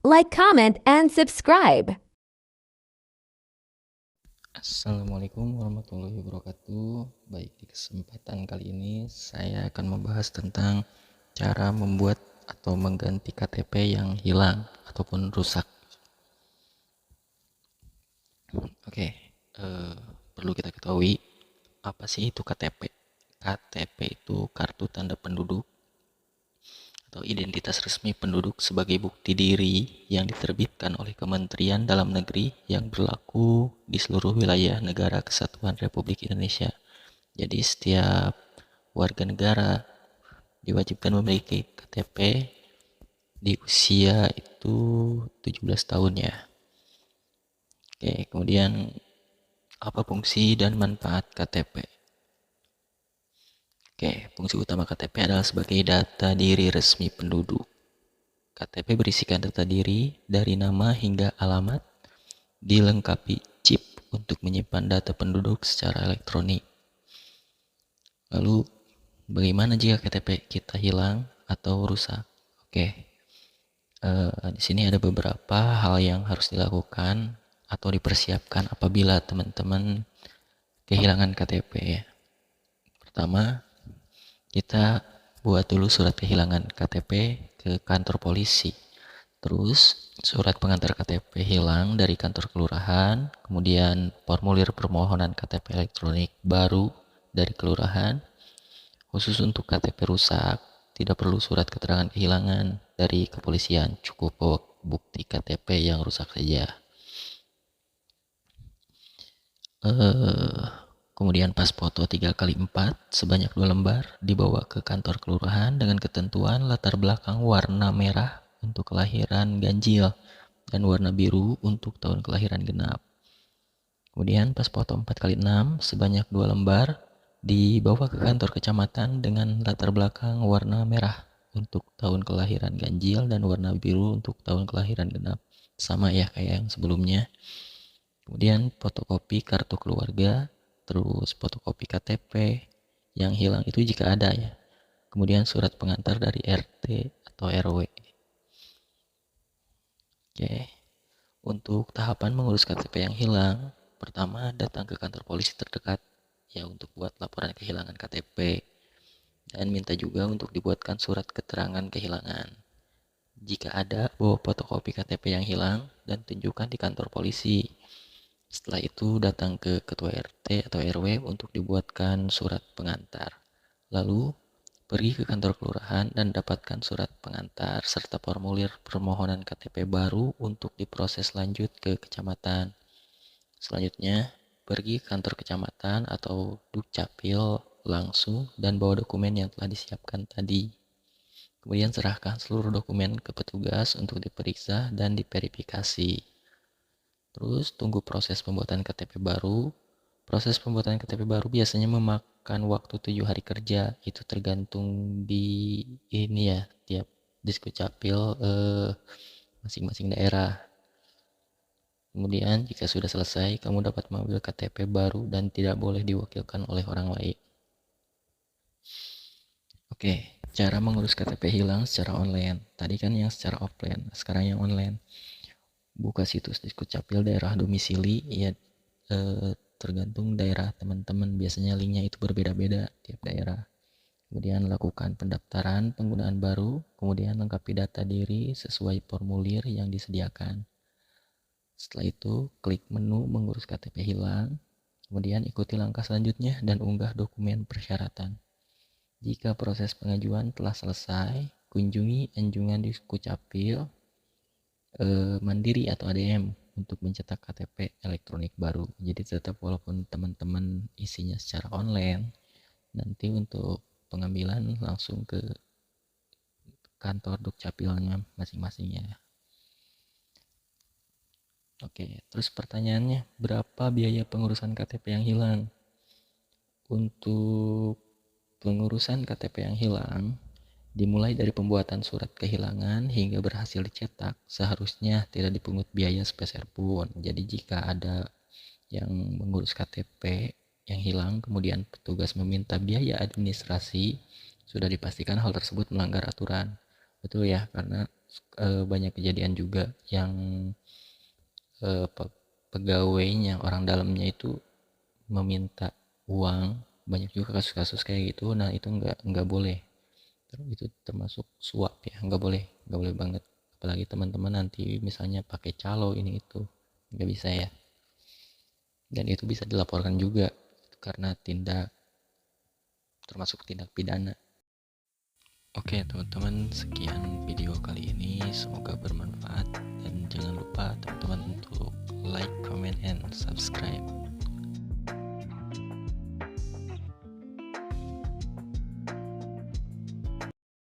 like, comment, and subscribe. Assalamualaikum warahmatullahi wabarakatuh. Baik, di kesempatan kali ini saya akan membahas tentang cara membuat atau mengganti KTP yang hilang ataupun rusak. Oke, perlu kita ketahui apa sih itu KTP? KTP itu kartu tanda penduduk atau identitas resmi penduduk sebagai bukti diri yang diterbitkan oleh Kementerian Dalam Negeri yang berlaku di seluruh wilayah negara kesatuan Republik Indonesia. Jadi setiap warga negara diwajibkan memiliki KTP di usia itu 17 tahun ya. Oke, kemudian apa fungsi dan manfaat KTP? Oke, fungsi utama KTP adalah sebagai data diri resmi penduduk. KTP berisikan data diri dari nama hingga alamat, dilengkapi chip untuk menyimpan data penduduk secara elektronik. Lalu, bagaimana jika KTP kita hilang atau rusak? Oke, di sini ada beberapa hal yang harus dilakukan atau dipersiapkan apabila teman-teman kehilangan KTP ya. Pertama, kita buat dulu surat kehilangan KTP ke kantor polisi. Terus surat pengantar KTP hilang dari kantor kelurahan, kemudian formulir permohonan KTP elektronik baru dari kelurahan. Khusus untuk KTP rusak, tidak perlu surat keterangan kehilangan dari kepolisian, cukup bawa bukti KTP yang rusak saja. Kemudian pas foto 3x4 sebanyak 2 lembar dibawa ke kantor kelurahan dengan ketentuan latar belakang warna merah untuk kelahiran ganjil dan warna biru untuk tahun kelahiran genap. Kemudian pas foto 4x6 sebanyak 2 lembar dibawa ke kantor kecamatan dengan latar belakang warna merah untuk tahun kelahiran ganjil dan warna biru untuk tahun kelahiran genap. Sama ya kayak yang sebelumnya. Kemudian fotokopi kartu keluarga, terus fotokopi KTP yang hilang itu jika ada ya. Kemudian surat pengantar dari RT atau RW. Oke. Untuk tahapan mengurus KTP yang hilang, pertama datang ke kantor polisi terdekat ya untuk buat laporan kehilangan KTP dan minta juga untuk dibuatkan surat keterangan kehilangan. Jika ada, bawa fotokopi KTP yang hilang dan tunjukkan di kantor polisi. Setelah itu datang ke ketua RT atau RW untuk dibuatkan surat pengantar. Lalu pergi ke kantor kelurahan dan dapatkan surat pengantar serta formulir permohonan KTP baru untuk diproses lanjut ke kecamatan. Selanjutnya, pergi ke kantor kecamatan atau Dukcapil langsung dan bawa dokumen yang telah disiapkan tadi. Kemudian serahkan seluruh dokumen ke petugas untuk diperiksa dan diverifikasi. Terus tunggu proses pembuatan KTP baru. Proses pembuatan KTP baru biasanya memakan waktu 7 hari kerja. Itu tergantung di ini ya, tiap Disdukcapil masing-masing daerah. Kemudian jika sudah selesai, kamu dapat mengambil KTP baru dan tidak boleh diwakilkan oleh orang lain. Oke, cara mengurus KTP hilang secara online. Tadi kan yang secara offline, sekarang yang online. Buka situs Disdukcapil daerah domisili ya, tergantung daerah teman-teman, biasanya linknya itu berbeda-beda tiap daerah. Kemudian lakukan pendaftaran penggunaan baru, kemudian lengkapi data diri sesuai formulir yang disediakan. Setelah itu klik menu mengurus KTP hilang, kemudian ikuti langkah selanjutnya dan unggah dokumen persyaratan. Jika proses pengajuan telah selesai, kunjungi anjungan Disdukcapil Mandiri atau ADM untuk mencetak KTP elektronik baru. Jadi tetap walaupun teman-teman isinya secara online, nanti untuk pengambilan langsung ke kantor Dukcapilnya masing-masingnya. Oke, terus pertanyaannya, berapa biaya pengurusan KTP yang hilang? Untuk pengurusan KTP yang hilang, dimulai dari pembuatan surat kehilangan hingga berhasil dicetak, seharusnya tidak dipungut biaya sepeser pun. Jadi jika ada yang mengurus KTP yang hilang, kemudian petugas meminta biaya administrasi, sudah dipastikan hal tersebut melanggar aturan. Betul ya, karena banyak kejadian juga yang pegawainya, orang dalamnya itu meminta uang. Banyak juga kasus-kasus kayak gitu. Nah itu nggak boleh, itu termasuk suap ya, nggak boleh banget. Apalagi teman-teman nanti misalnya pakai calo ini itu, nggak bisa ya. Dan itu bisa dilaporkan juga karena termasuk tindak pidana. Oke teman-teman, sekian video kali ini, semoga bermanfaat.